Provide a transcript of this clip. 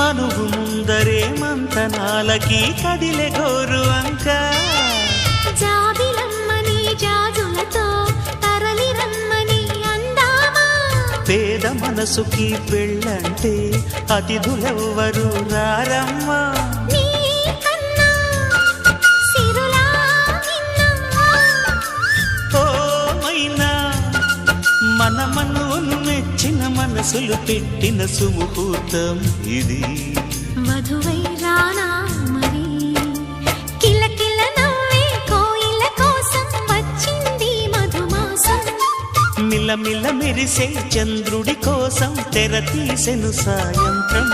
మనువు ముందరే మంతనాలకి కదిలే గోరు అంక జాబిలమ్మని జాజులతో తరలి రమ్మని అందామా పేద మనసుకి పెళ్ళంటే అతిథులెవ్వరు రారమ్మా మన మనువును మెచ్చిన మనసులు పెట్టిన సుముహూర్తం ఇది వధువై రానా మరి కిలకిల నవ్వే కోయిల కోసం వచ్చింది మధుమాసం మిలమిల మెరిసే చంద్రుడి కోసం తెర తీసెను సాయంత్రం